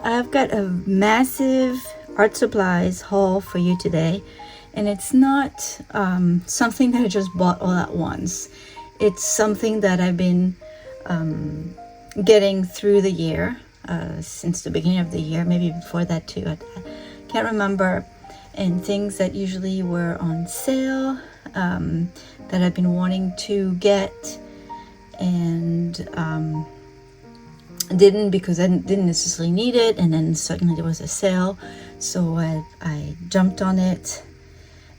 I've got a massive art supplies haul for you today, and it's not something that I just bought all at once. It's something that I've been getting through the year, since the beginning of the year, maybe before that too. I can't remember. And things that usually were on sale, that I've been wanting to get, and didn't, because I didn't necessarily need it, and then suddenly there was a sale, so I jumped on it,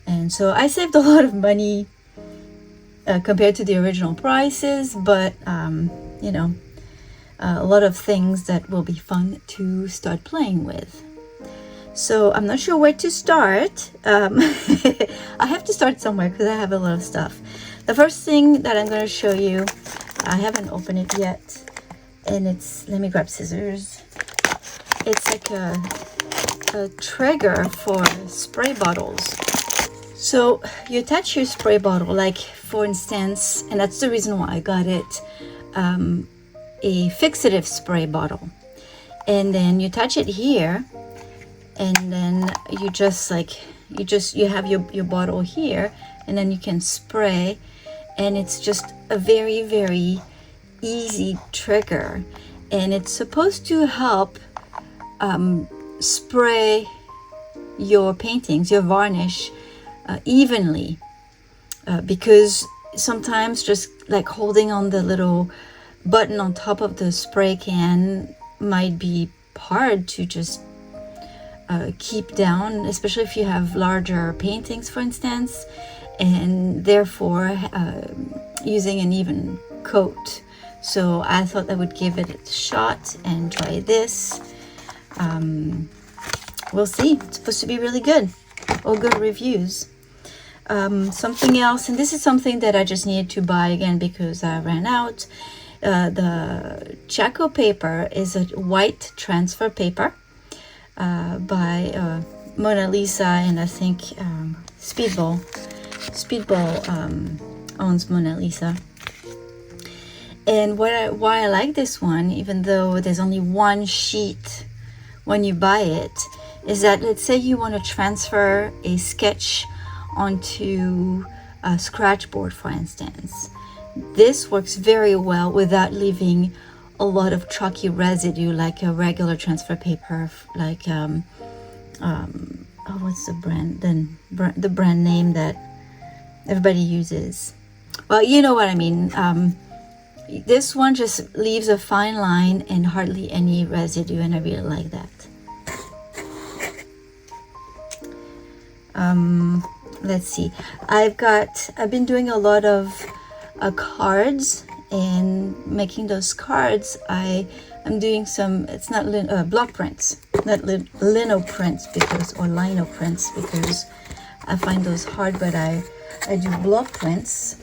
and so I saved a lot of money compared to the original prices, but you know, a lot of things that will be fun to start playing with. So I'm not sure where to start. I have to start somewhere because I have a lot of stuff. The first thing that I'm going to show you, I haven't opened it yet, and it's, let me grab scissors. It's like a trigger for spray bottles. So you attach your spray bottle, like for instance, and that's the reason why I got it, a fixative spray bottle, and then you attach it here, and then you just you have your bottle here, and then you can spray, and it's just a very, very easy trigger, and it's supposed to help spray your paintings, your varnish, evenly, because sometimes just like holding on the little button on top of the spray can might be hard to just keep down, especially if you have larger paintings, for instance, and therefore using an even coat. So I thought I would give it a shot and try this. We'll see. It's supposed to be really good. All good reviews. Something else, and this is something that I just needed to buy again because I ran out. The Chaco paper is a white transfer paper by Mona Lisa, and I think Speedball owns Mona Lisa. And why I like this one, even though there's only one sheet when you buy it, is that let's say you want to transfer a sketch onto a scratch board, for instance. This works very well without leaving a lot of chalky residue like a regular transfer paper, like what's the brand? The brand name that everybody uses. Well, you know what I mean. This one just leaves a fine line and hardly any residue, and I really like that. Let's see. I've been doing a lot of cards, and making those cards, I'm doing some, it's not block prints, not lino prints, because, or lino prints, because I find those hard, but I do block prints,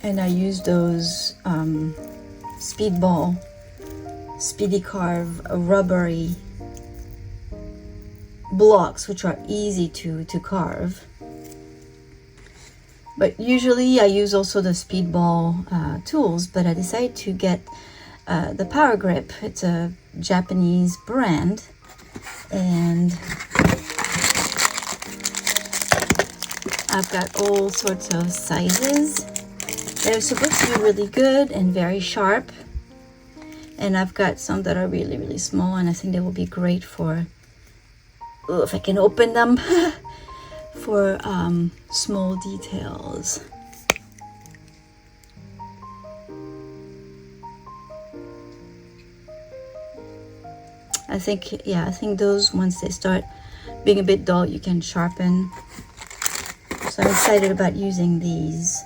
and I use those Speedy Carve rubbery blocks, which are easy to carve. But usually I use also the Speedball tools, but I decided to get the Power Grip. It's a Japanese brand, and I've got all sorts of sizes. They're supposed to be really good and very sharp, and I've got some that are really, really small, and I think they will be great for, if I can open them, for small details. I think those, once they start being a bit dull, you can sharpen. So I'm excited about using these.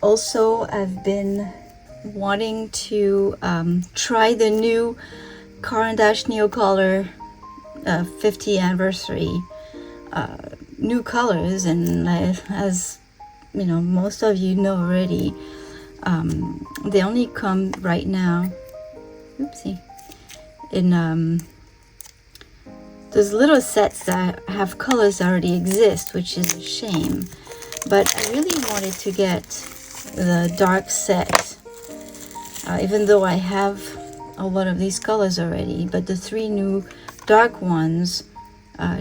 Also, I've been wanting to try the new Caran d'Ache Neocolor 50th anniversary new colors, and as you know, most of you know already, they only come right now, oopsie, in those little sets that have colors that already exist, which is a shame. But I really wanted to get the dark set, even though I have a lot of these colors already, but the 3 new dark ones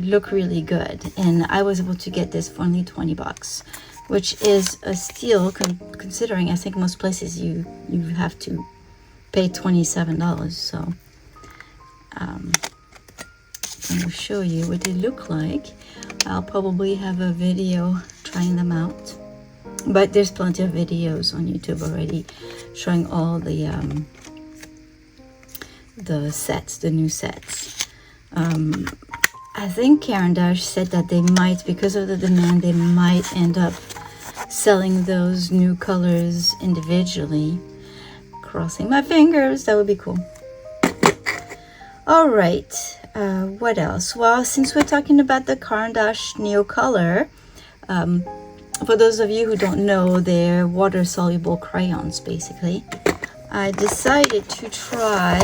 look really good, and I was able to get this for only 20 bucks, which is a steal considering I think most places you have to pay $27. So I'm going to show you what they look like. I'll probably have a video trying them out, but there's plenty of videos on YouTube already showing all the sets, the new sets. I think Caran d'Ache said that they might, because of the demand, they might end up selling those new colors individually. Crossing my fingers, that would be cool. All right, what else? Well, since we're talking about the Caran d'Ache Neo Color, for those of you who don't know, they're water-soluble crayons, basically. I decided to try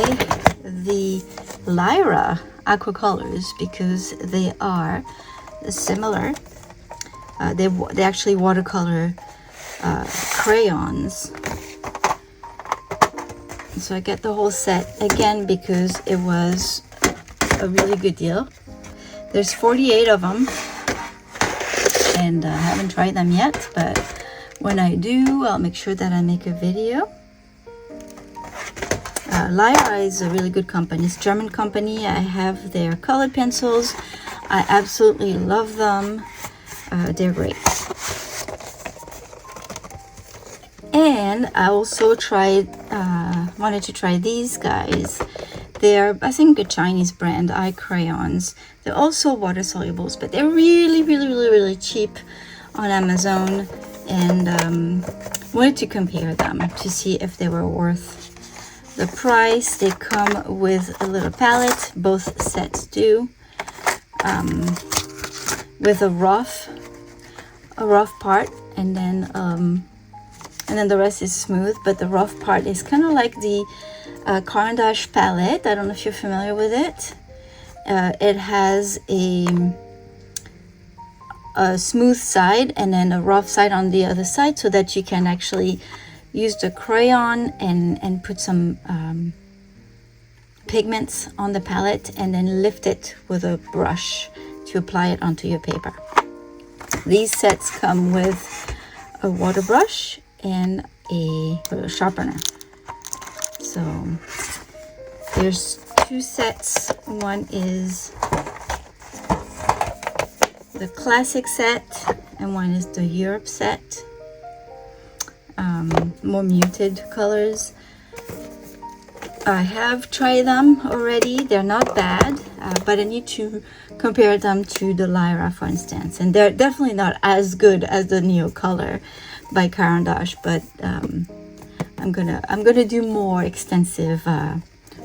the Lyra aqua colors because they are similar. They're actually watercolor crayons. So I get the whole set again because it was a really good deal. There's 48 of them, and I haven't tried them yet, but when I do, I'll make sure that I make a video. Lyra is a really good company. It's a German company. I have their colored pencils. I absolutely love them. They're great. And I also wanted to try these guys. They're, I think, a Chinese brand, eye crayons. They're also water solubles, but they're really cheap on Amazon, and wanted to compare them to see if they were worth the price. They come with a little palette, both sets do, with a rough part, and then the rest is smooth, but the rough part is kind of like the Caran d'Ache palette. I don't know if you're familiar with it. It has a smooth side and then a rough side on the other side, so that you can actually use the crayon and put some pigments on the palette and then lift it with a brush to apply it onto your paper. These sets come with a water brush and a sharpener. So there's 2 sets. One is the classic set and one is the Europe set. More muted colors. I have tried them already. They're not bad, but I need to compare them to the Lyra, for instance, and they're definitely not as good as the Neo Color by Caran d'Ache, but I'm gonna do more extensive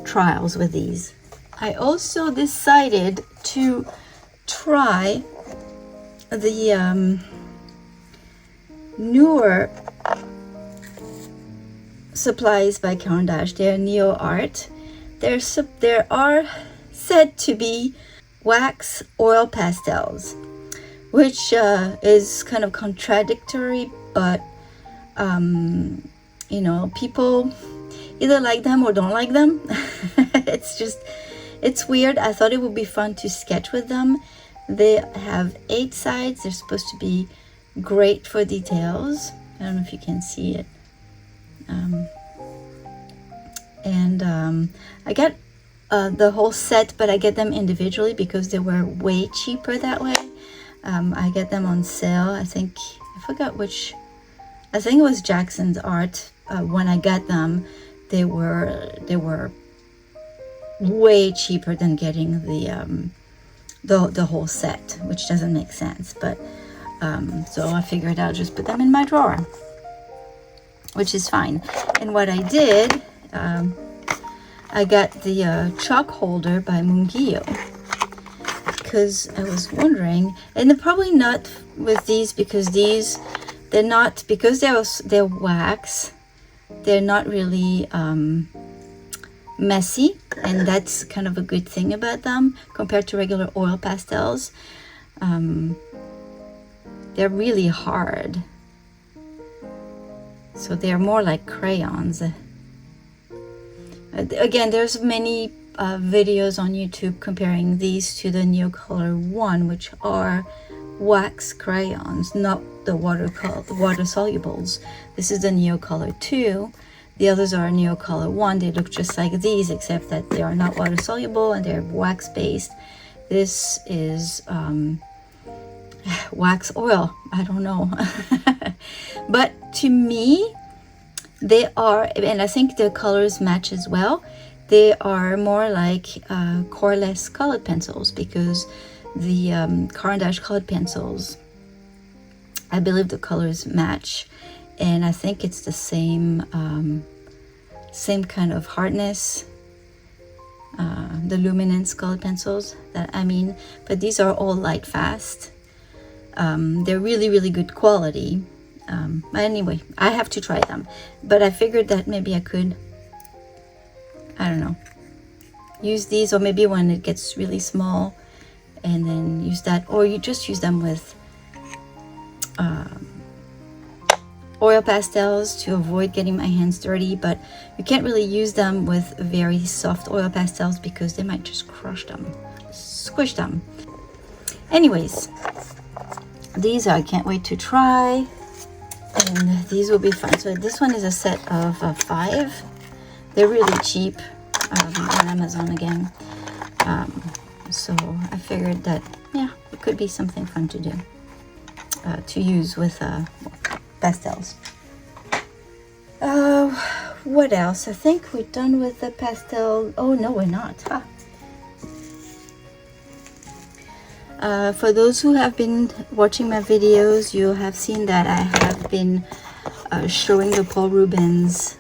trials with these. I also decided to try the newer supplies by Caran d'Ache. They're Neo Art. There are said to be wax oil pastels, which is kind of contradictory, but you know, people either like them or don't like them. It's weird. I thought it would be fun to sketch with them. They have 8 sides. They're supposed to be great for details. I don't know if you can see it. I get the whole set, but I get them individually because they were way cheaper that way. I get them on sale. I think it was Jackson's Art. When I got them, they were way cheaper than getting the whole set, which doesn't make sense. But so I figured I'll just put them in my drawer, which is fine. And what I did, I got the chalk holder by Munguio, because I was wondering, and they're probably not with these, because they're not, because they're wax, they're not really messy, and that's kind of a good thing about them compared to regular oil pastels. They're really hard, so they're more like crayons. Again, there's many videos on YouTube comparing these to the Neocolor 1, which are wax crayons, not the water solubles. This is the Neocolor 2. The others are Neocolor 1. They look just like these, except that they are not water soluble and they're wax based. This is wax oil. I don't know. But to me, they are, and I think the colors match as well, they are more like coreless colored pencils, because the Caran d'Ache colored pencils, I believe the colors match, and I think it's the same kind of hardness, the luminance colored pencils that I mean, but these are all light fast. They're really good quality. Anyway, I have to try them, but I figured that maybe I could, I don't know, use these, or maybe when it gets really small, and then use that, or you just use them with oil pastels to avoid getting my hands dirty. But you can't really use them with very soft oil pastels because they might just crush them, squish them. Anyways, these I can't wait to try. And these will be fun. So this one is a set of 5. They're really cheap on Amazon again. So I figured that, yeah, it could be something fun to do, to use with pastels. What else? I think we're done with the pastel. Oh no, we're not. Huh? For those who have been watching my videos, you have seen that I have been showing the Paul Rubens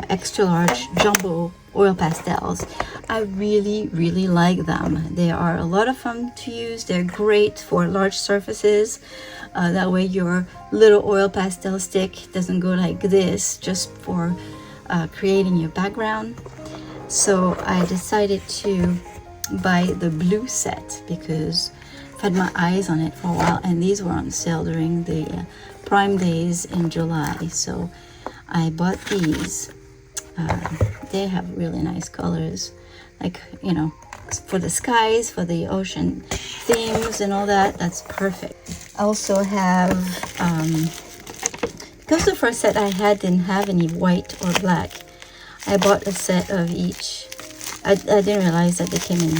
extra large jumbo oil pastels. I really like them. They are a lot of fun to use. They're great for large surfaces. That way your little oil pastel stick doesn't go like this, just for creating your background. So I decided to buy the blue set because I've had my eyes on it for a while, and these were on sale during the Prime Days in July. So I bought these. They have really nice colors, like, you know, for the skies, for the ocean themes and all that. That's perfect. I also have, because the first set I had didn't have any white or black, I bought a set of each. I didn't realize that they came in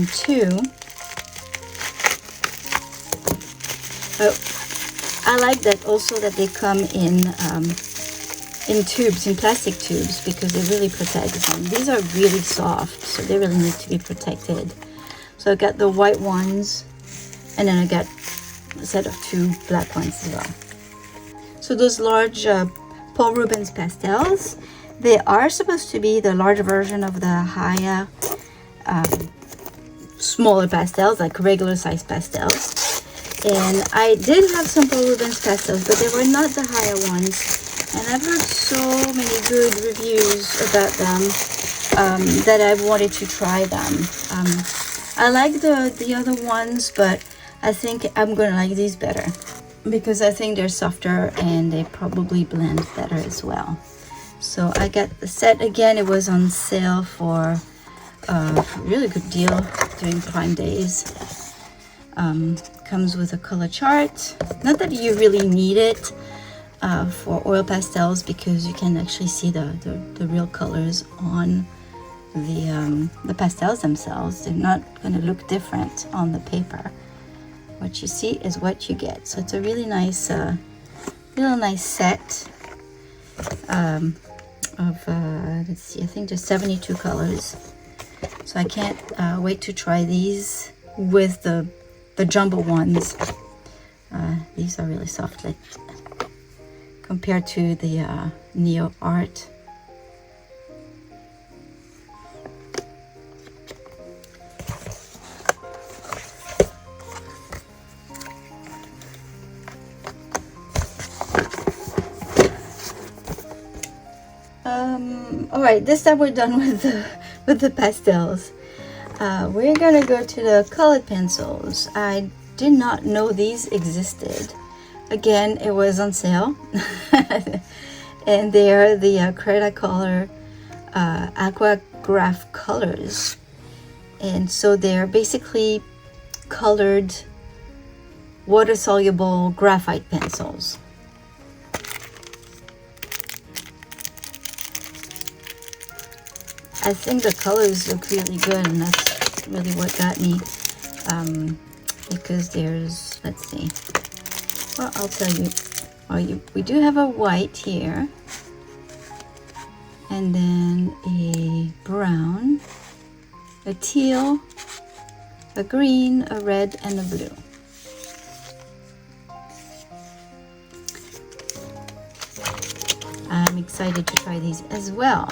2. I like that also that they come in tubes, in plastic tubes, because they really protect them. These are really soft, so they really need to be protected. So I got the white ones, and then I got a set of 2 black ones as well. So those large Paul Rubens pastels, they are supposed to be the large version of the higher, smaller pastels, like regular size pastels. And I did have some Paul Rubens pastels, but they were not the higher ones. And I've heard so many good reviews about them that I wanted to try them. I like the other ones, but I think I'm gonna like these better because I think they're softer and they probably blend better as well. So I got the set again. It was on sale for a really good deal during Prime Days. Comes with a color chart. Not that you really need it for oil pastels, because you can actually see the real colors on the pastels themselves. They're not going to look different on the paper. What you see is what you get. So it's a really nice set of let's see, I think there's 72 colors. So I can't wait to try these with the jumbo ones. These are really soft, like, compared to the Neo Art. All right, this time we're done with the pastels. We're gonna go to the colored pencils. I did not know these existed. Again, it was on sale. and they are the Cretacolor Aquagraph colors. And so they're basically colored water-soluble graphite pencils. I think the colors look really good, and that's really what got me, because there's, let's see, well, I'll tell you, we do have a white here, and then a brown, a teal, a green, a red, and a blue. I'm excited to try these as well.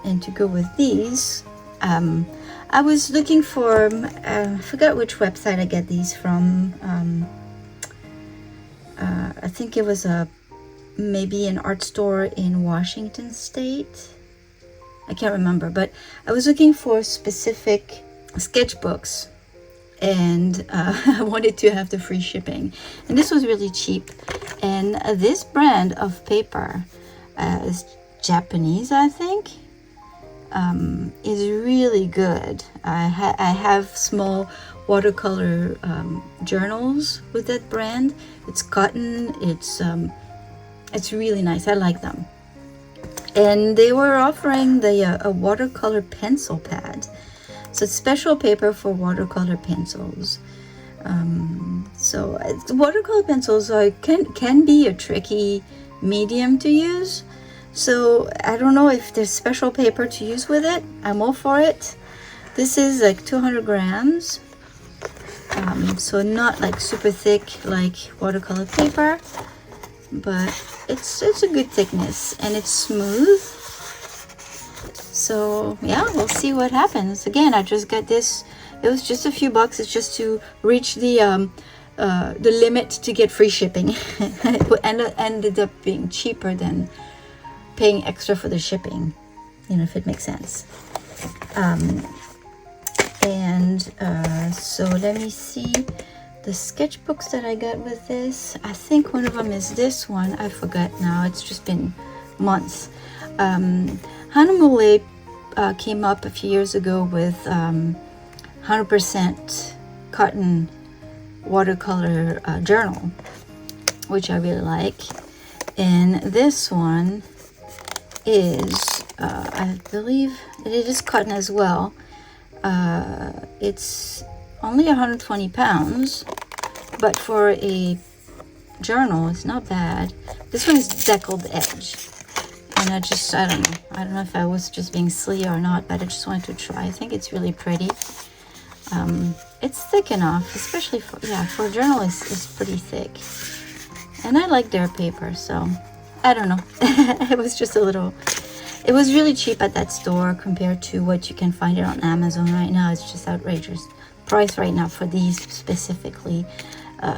And to go with these, I was looking for, I forgot which website I get these from. I think it was maybe an art store in Washington State. I can't remember, but I was looking for specific sketchbooks, and I wanted to have the free shipping. And this was really cheap. And this brand of paper is Japanese, I think. Is really good. I have small watercolor journals with that brand. It's cotton. It's really nice. I like them. And they were offering a watercolor pencil pad. So it's special paper for watercolor pencils. So watercolor pencils can be a tricky medium to use. So I don't know if there's special paper to use with it. I'm all for it. This is like 200 grams. So not like super thick like watercolor paper, but it's a good thickness, and it's smooth. So yeah, we'll see what happens. Again, I just got this. It was just a few bucks. It's just to reach the limit to get free shipping. It ended up being cheaper than paying extra for the shipping, if it makes sense. So let me see the sketchbooks that I got with this. I think one of them is this one. I forgot now. It's just been months. Hanamule came up a few years ago with 100% cotton watercolor journal, which I really like. And this one is, I believe it is cotton as well. It's only 120 pounds, but for a journal, it's not bad. This one is deckled edge, and I don't know if I was just being silly or not, but I just wanted to try. I think it's really pretty. It's thick enough, especially for a journal. It's pretty thick, and I like their paper, so I don't know. It was just it was really cheap at that store compared to what you can find it on Amazon right now. It's just outrageous. Price right now for these specifically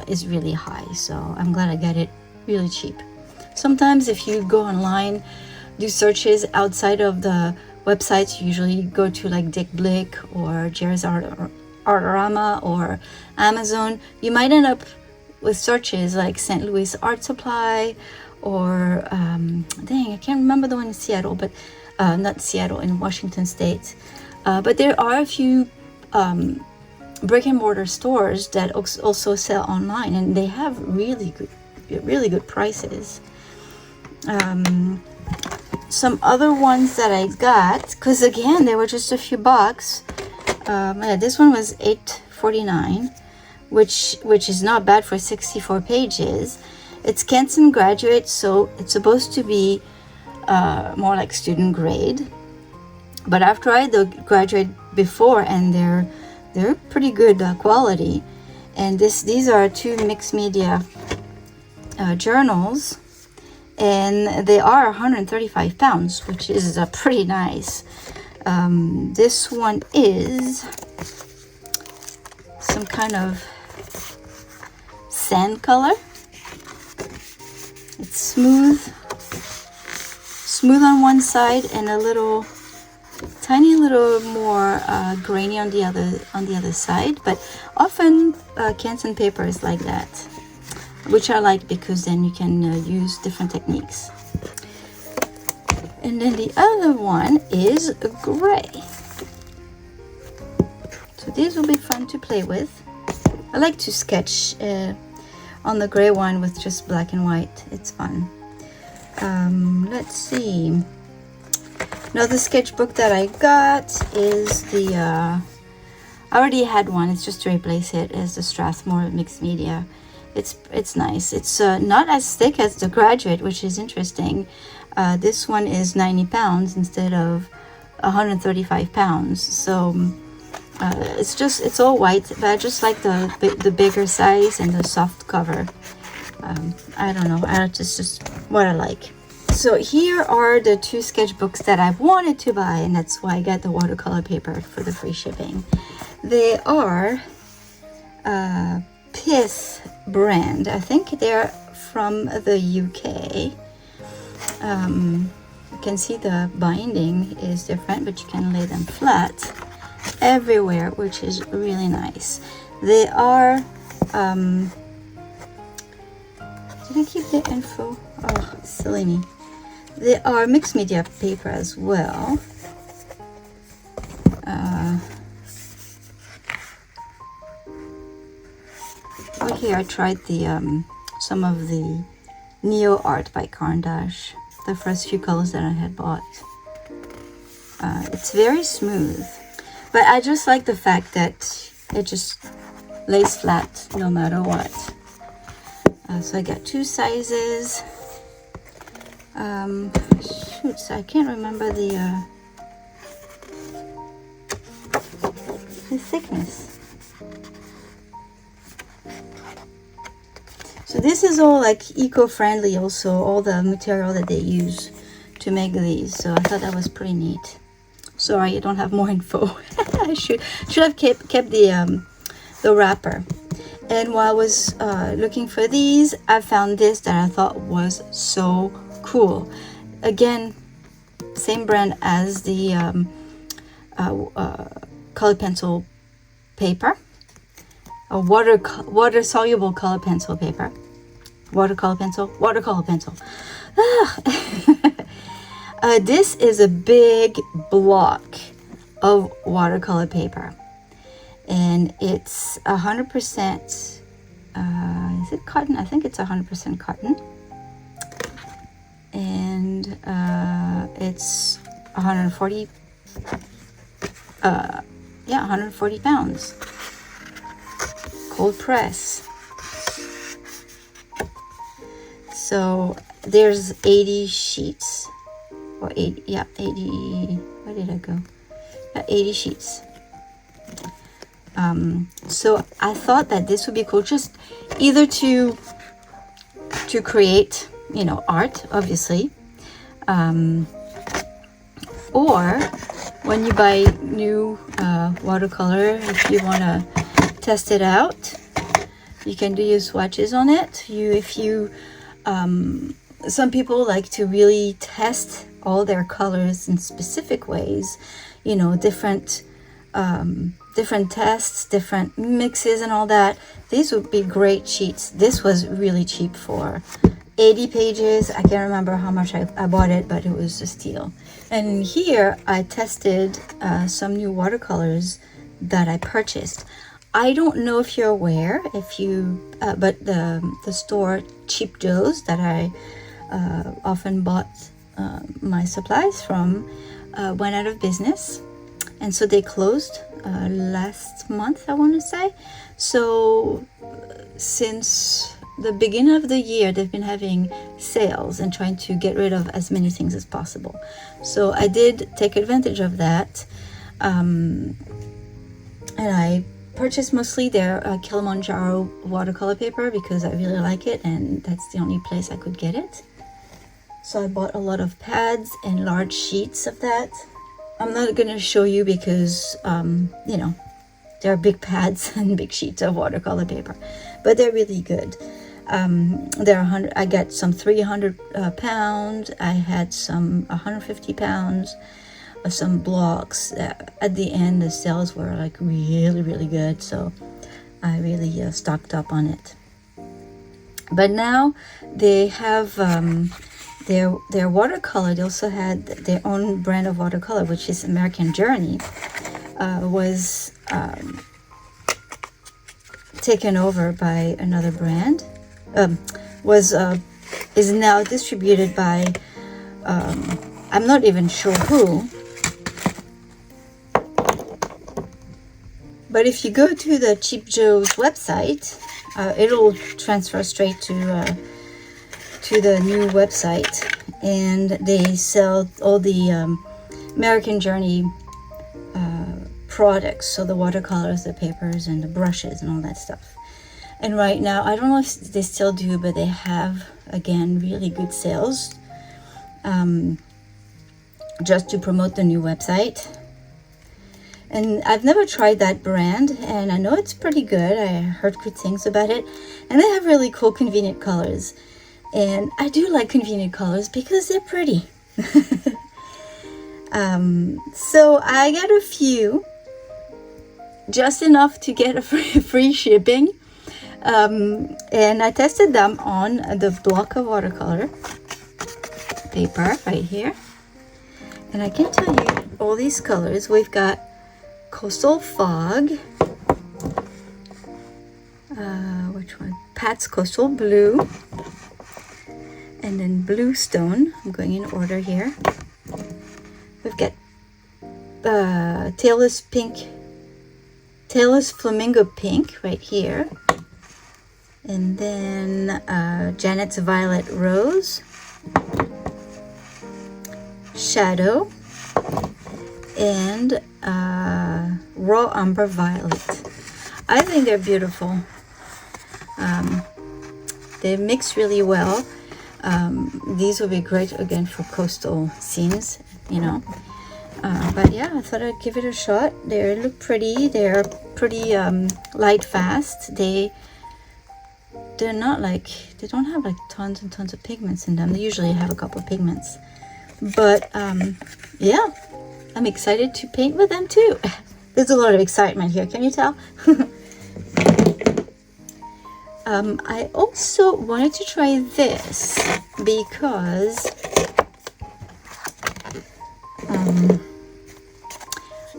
is really high, so I'm glad I got it really cheap. Sometimes if you go online, do searches outside of the websites, you usually go to like Dick Blick or Jerry's Artorama or Amazon, you might end up with searches like St. Louis Art Supply, or I can't remember the one in Seattle, but not Seattle, in Washington State. But there are a few brick and mortar stores that also sell online, and they have really good prices. Some other ones that I got, because again they were just a few bucks. This one was $8.49, which is not bad for 64 pages. It's Kenton Graduate, so it's supposed to be more like student grade. But I've tried the Graduate before, and they're pretty good quality. And these are two mixed media journals, and they are 135 pounds, which is pretty nice. This one is some kind of sand color. It's smooth on one side and a tiny little more grainy on the other side. But often Canson paper is like that. which I like because then you can use different techniques. And then the other one is gray. So these will be fun to play with. I like to sketch on the gray one with just black and white. It's fun. Let's see. Another sketchbook that I got is the, I already had one, it's just to replace it, is the Strathmore Mixed Media. It's nice. It's not as thick as the Graduate, which is interesting. This one is 90 pounds instead of 135 pounds. So it's all white, but I just like the bigger size and the soft cover. I don't know, it's just what I like. So here are the two sketchbooks that I've wanted to buy, and that's why I got the watercolor paper for the free shipping. They are Pith brand. I think they're from the UK. You can see the binding is different, but you can lay them flat everywhere, which is really nice. They are did I keep the info? Oh, silly me. They are mixed media paper as well. Okay, I tried the some of the Neo Art by Caran d'Ache, the first few colors that I had bought. It's very smooth, but I just like the fact that it just lays flat no matter what. So I got two sizes. Shoots, I can't remember the thickness. So this is all like eco-friendly also, all the material that they use to make these. So I thought that was pretty neat. Sorry, I don't have more info. I should have kept the wrapper. And while I was looking for these, I found this that I thought was so cool. Again, same brand as the colored pencil paper, a water soluble colored pencil paper, watercolor pencil. This is a big block of watercolor paper, and it's 100%. Is it cotton? I think it's 100% cotton. And it's 140 140 pounds, cold press. So there's 80 sheets, or 80, yeah, 80, where did I go? Yeah, 80 sheets. So I thought that this would be cool, just either to create, you know, art, obviously, or when you buy new watercolor, if you want to test it out, you can do your swatches on it. Some people like to really test all their colors in specific ways, you know, different tests, different mixes and all that. These would be great sheets. This was really cheap for 80 pages. I can't remember how much I bought it, but it was a steal. And here I tested some new watercolors that I purchased. I don't know if you're aware, but the store Cheap Joe's that I often bought my supplies from went out of business, and so they closed last month, I want to say. So since the beginning of the year, they've been having sales and trying to get rid of as many things as possible. So I did take advantage of that, and I purchased mostly their Kilimanjaro watercolor paper because I really like it, and that's the only place I could get it. So I bought a lot of pads and large sheets of that. I'm not going to show you because, you know, there are big pads and big sheets of watercolor paper, but they're really good. I got some 300 pounds. I had some 150 pounds, some blocks. At the end, the sales were like really, really good. So I really stocked up on it. But now they have their watercolor. They also had their own brand of watercolor, which is American Journey, was taken over by another brand. Is now distributed by I'm not even sure who. But if you go to the Cheap Joe's website, it'll transfer straight to the new website, and they sell all the American Journey products, so the watercolors, the papers, and the brushes, and all that stuff. And right now, I don't know if they still do, but they have, again, really good sales, just to promote the new website. And I've never tried that brand, and I know it's pretty good. I heard good things about it, and they have really cool, convenient colors. And I do like convenient colors because they're pretty. So I got a few, just enough to get a free shipping. And I tested them on the block of watercolor paper right here. And I can tell you all these colors. We've got Coastal Fog. Which one? Pat's Coastal Blue. And then Bluestone. I'm going in order here. We've got Taylor's Flamingo Pink right here. And then Janet's Violet Rose. Shadow. And Raw Umber Violet. I think they're beautiful. They mix really well. These would be great again for coastal scenes, you know. But yeah, I thought I'd give it a shot. They look pretty. They're pretty light fast. They're not like, they don't have like tons and tons of pigments in them. They usually have a couple of pigments. But yeah, I'm excited to paint with them too. There's a lot of excitement here, can you tell? I also wanted to try this because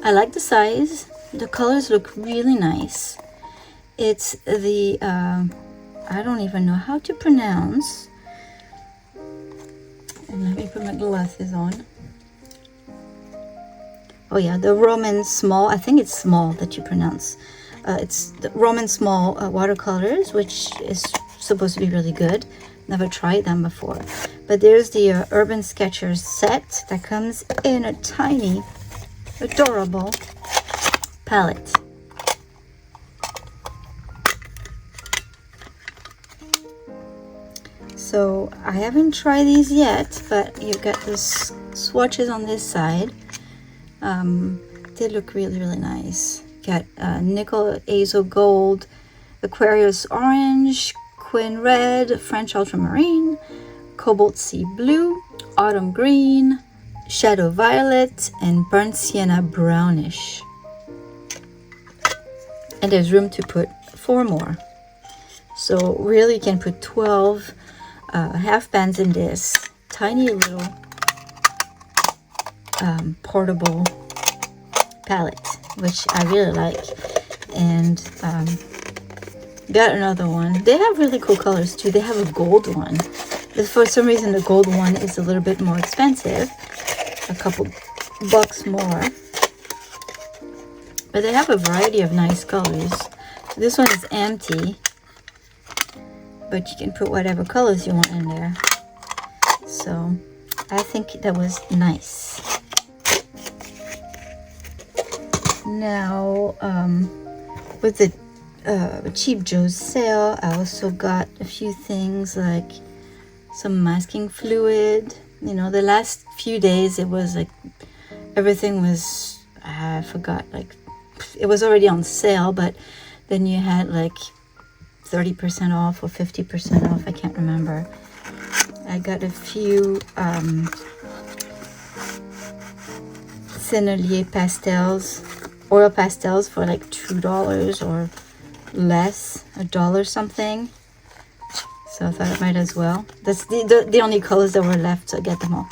I like the size. The colors look really nice. It's the I don't even know how to pronounce. And let me put my glasses on. Oh yeah, the Roman small. I think it's small that you pronounce. It's the Roman small watercolors, which is supposed to be really good. Never tried them before. But there's the Urban Sketchers set that comes in a tiny, adorable palette. So I haven't tried these yet, but you've got the swatches on this side. They look really, really nice. Got Nickel Azo Gold, Aquarius Orange, Quin Red, French Ultramarine, Cobalt Sea Blue, Autumn Green, Shadow Violet, and Burnt Sienna Brownish. And there's room to put 4 more. So really you can put 12 half pans in this tiny little portable palette, which I really like. And got another one. They have really cool colors too. They have a gold one. For some reason the gold one is a little bit more expensive, a couple bucks more, but they have a variety of nice colors. So this one is empty, but you can put whatever colors you want in there. So I think that was nice. Now with the Cheap Joe's sale, I also got a few things like some masking fluid. You know, the last few days it was like everything was, I forgot, like it was already on sale, but then you had like 30% off or 50% off, I can't remember. I got a few Sennelier pastels, oil pastels for like $2 or less, $1 something. So I thought I might as well. That's the only colors that were left, so I get them all.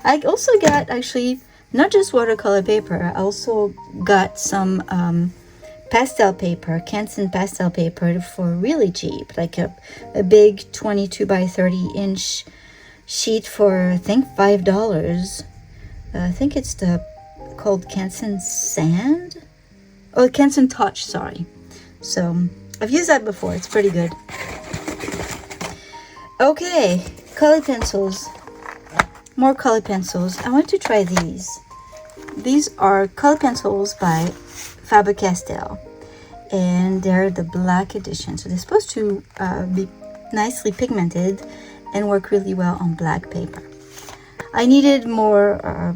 I also got, actually, not just watercolor paper. I also got some pastel paper, Canson pastel paper for really cheap. Like a big 22 by 30 inch sheet for, I think, $5. I think it's called Canson Sand? Oh, Canson Touch, sorry. So I've used that before. It's pretty good. Okay, color pencils. More color pencils. I want to try these. These are color pencils by Faber-Castell, and they're the black edition. So they're supposed to be nicely pigmented and work really well on black paper. I needed more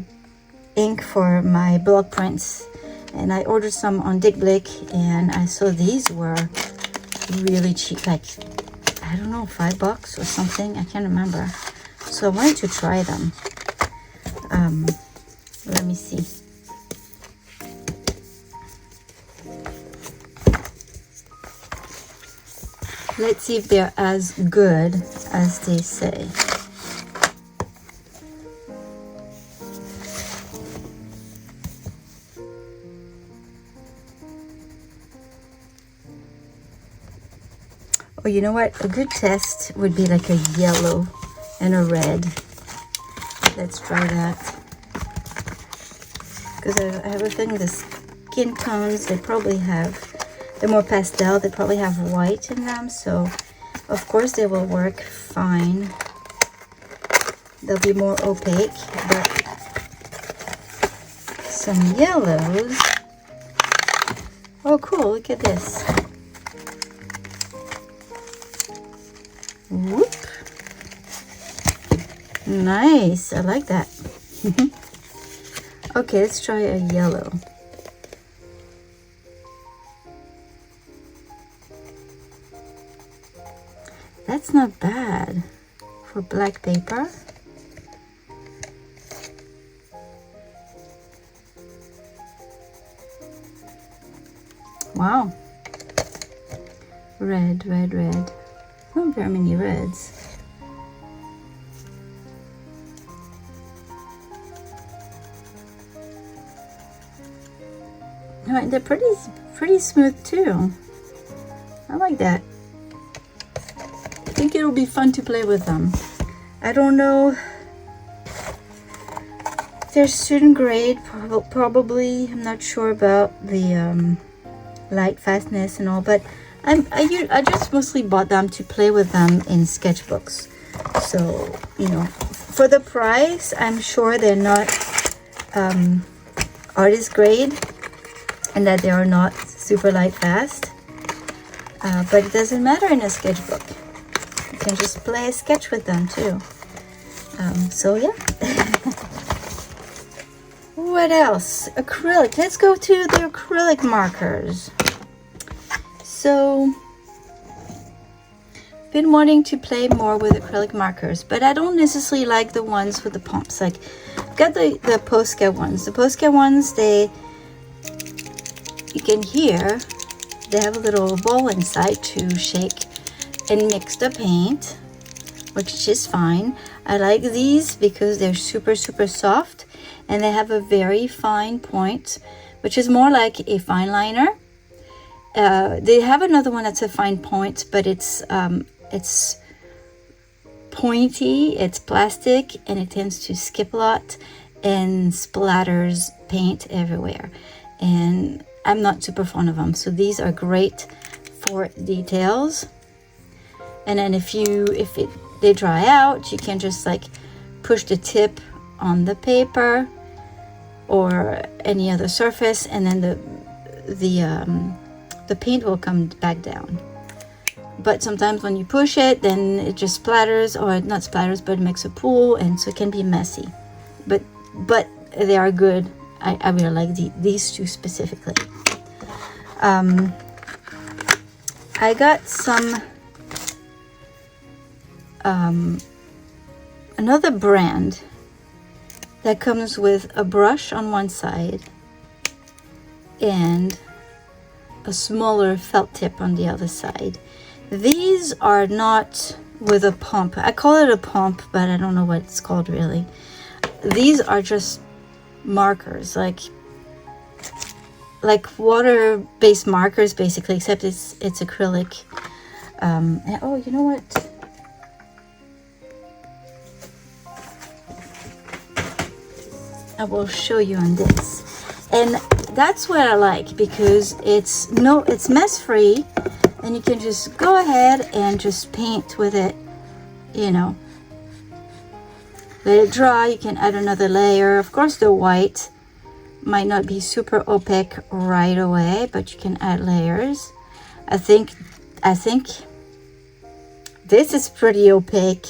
ink for my block prints, and I ordered some on Dick Blick, and I saw these were really cheap, like, I don't know, $5 or something. I can't remember. So I wanted to try them. Let me see. Let's see if they're as good as they say. Oh, you know what? A good test would be like a yellow and a red. Let's try that. Because I have a feeling the skin tones, they're more pastel, they probably have white in them. So, of course, they will work fine. They'll be more opaque, but some yellows. Oh, cool, look at this. Whoop. Nice, I like that. Okay, let's try a yellow. That's not bad for black paper. Wow. Red, red, red. Not very many reds. Alright, they're pretty smooth too. I like that. I think it'll be fun to play with them. I don't know. They're student grade, probably. I'm not sure about the light fastness and all, but I just mostly bought them to play with them in sketchbooks. So, you know, for the price, I'm sure they're not artist grade and that they are not super light fast. But it doesn't matter in a sketchbook. You can just play a sketch with them too. So yeah. What else? Acrylic. Let's go to the acrylic markers. So, been wanting to play more with acrylic markers, but I don't necessarily like the ones with the pumps. Like, got the Posca ones. The Posca ones, you can hear they have a little bowl inside to shake and mix the paint, which is fine. I like these because they're super, super soft, and they have a very fine point, which is more like a fine liner. They have another one that's a fine point, but it's pointy, it's plastic, and it tends to skip a lot and splatters paint everywhere. And I'm not super fond of them, so these are great for details. And then if they dry out, you can just like push the tip on the paper or any other surface, and then the paint will come back down. But sometimes when you push it, then it just splatters, or not splatters, but it makes a pool, and so it can be messy. But they are good. I really like these two specifically. I got some another brand that comes with a brush on one side and a smaller felt tip on the other side. These are not with a pump. I call it a pump, but I don't know what it's called really. These are just markers, like water-based markers basically, except it's acrylic. And, oh, you know what? I will show you on this. And that's what I like, because it's mess-free, and you can just go ahead and just paint with it, you know. Let it dry. You can add another layer. Of course, the white might not be super opaque right away, but you can add layers. I think this is pretty opaque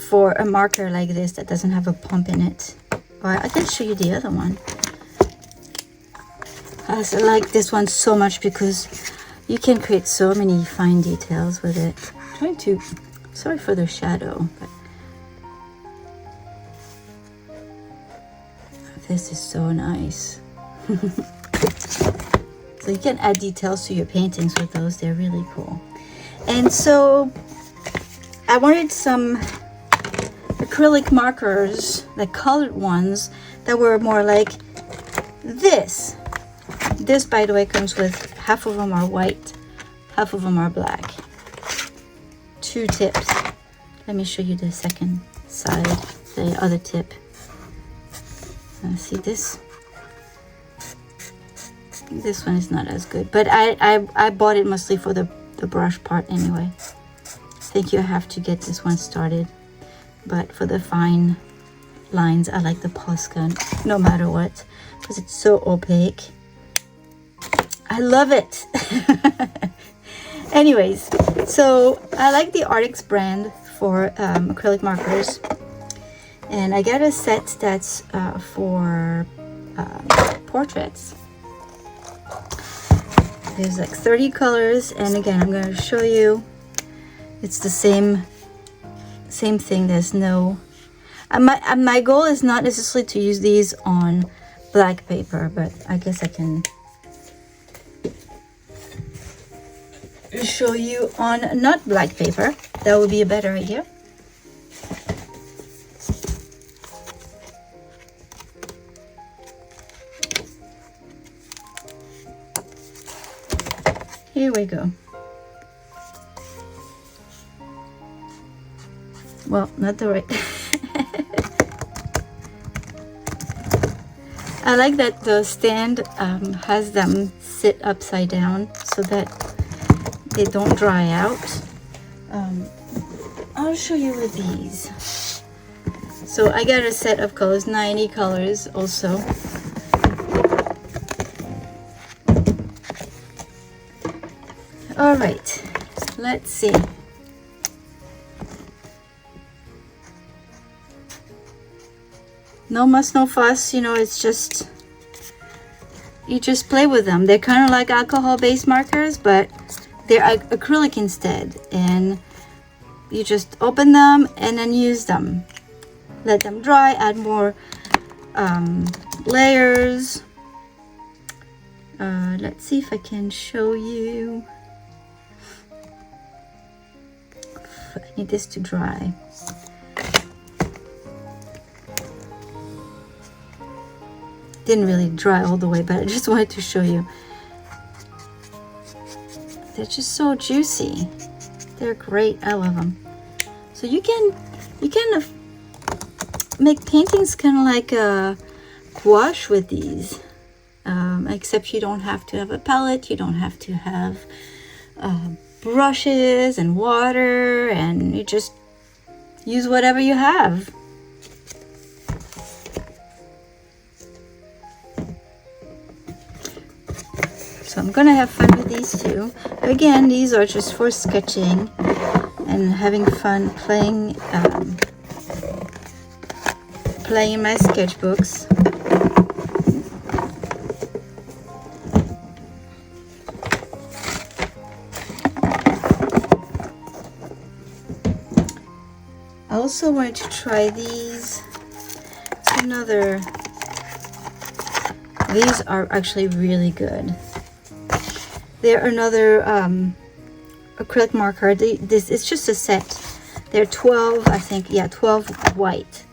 for a marker like this that doesn't have a pump in it. Or I can show you the other one. I like this one so much because you can create so many fine details with it. Sorry for the shadow, but this is so nice. So you can add details to your paintings with those. They're really cool. And so I wanted some acrylic markers, like colored ones, that were more like this. This, by the way, comes with half of them are white, half of them are black. 2 tips. Let me show you the second side, the other tip. See this? This one is not as good, but I bought it mostly for the brush part anyway. I think you have to get this one started, but for the fine lines, I like the Posca no matter what, because it's so opaque. I love it. Anyways, so I like the Artix brand for acrylic markers, and I got a set that's for portraits. There's like 30 colors, and again, I'm going to show you. It's the same thing. There's no. My goal is not necessarily to use these on black paper, but I guess I can show you on not black paper. That would be a better idea. Here we go. Well, not the right. I like that the stand has them sit upside down so that they don't dry out. I'll show you with these. So I got a set of colors, 90 colors also. All right, let's see. No muss, no fuss, you know, it's just, you just play with them. They're kind of like alcohol-based markers, but they're acrylic instead. And you just open them and then use them. Let them dry, add more layers. Let's see if I can show you. I need this to dry. Didn't really dry all the way, but I just wanted to show you. They're just so juicy. They're great. I love them. So you can make paintings kind of like a gouache with these, except you don't have to have a palette. You don't have to have brushes and water, and you just use whatever you have. So I'm gonna have fun with these too. Again, these are just for sketching and having fun playing in my sketchbooks. I also wanted to try these. These are actually really good. They're another acrylic marker. This it's just a set. They're 12, I think. Yeah, 12 white,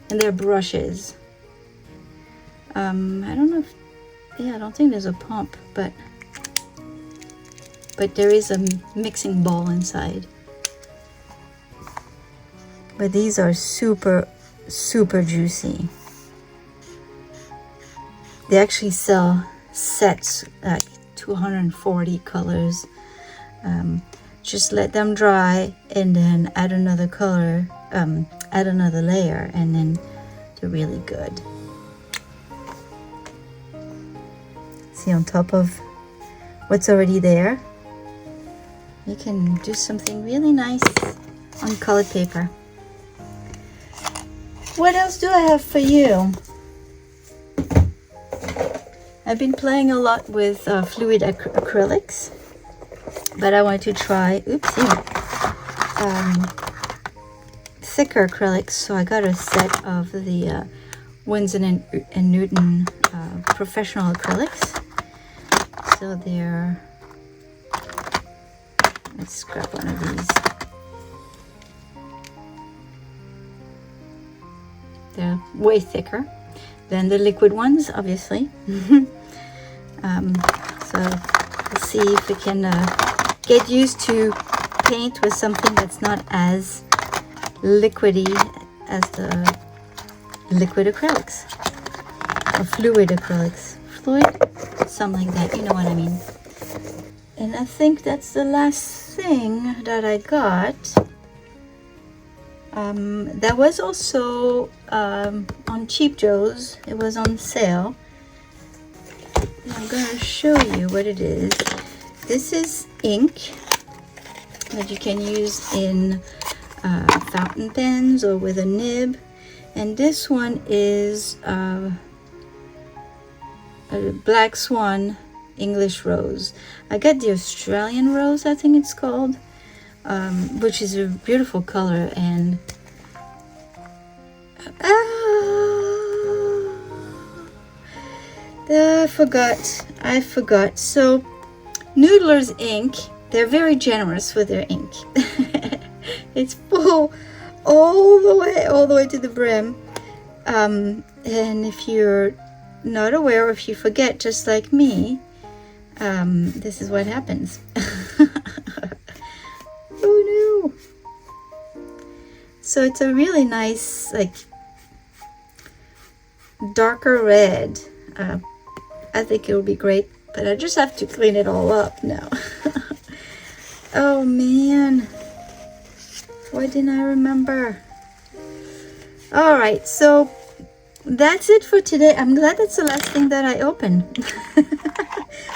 and they're brushes. I don't know if, yeah, I don't think there's a pump, but there is a mixing bowl inside. But these are super juicy. They actually sell sets like 240 colors. Just let them dry and then add another color, add another layer, and then they're really good. See, on top of what's already there, you can do something really nice on colored paper. What else do I have for you? I've been playing a lot with fluid acrylics, but I wanted to try, thicker acrylics, so I got a set of the Winsor & Newton professional acrylics. So they're, let's grab one of these. They're way thicker than the liquid ones, obviously. So we'll see if we can get used to paint with something that's not as liquidy as the liquid acrylics or fluid acrylics. Fluid, something like that, you know what I mean. And I think that's the last thing that I got. That was also on Cheap Joe's. It was on sale. And I'm going to show you what it is. This is ink that you can use in fountain pens or with a nib. And this one is a Black Swan English Rose. I got the Australian Rose, I think it's called, which is a beautiful color. And I forgot. So Noodler's ink, they're very generous with their ink. It's full all the way to the brim. And if you're not aware, or if you forget, just like me, this is what happens. Oh no! So it's a really nice, like, darker red. I think it'll be great, but I just have to clean it all up now. Oh man, why didn't I remember? All right, so that's it for today. I'm glad that's the last thing that I opened.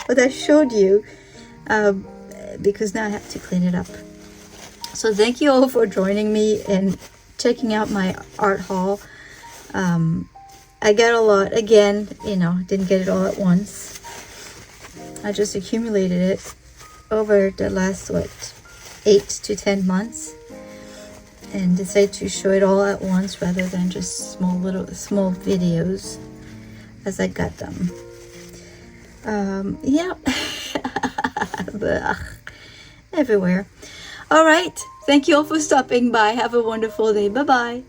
But I showed you, because now I have to clean it up. So thank you all for joining me and checking out my art haul. I got a lot, again, you know, didn't get it all at once. I just accumulated it over the last, 8 to 10 months, and decided to show it all at once rather than just small videos as I got them. Yeah. Everywhere. All right. Thank you all for stopping by. Have a wonderful day. Bye-bye.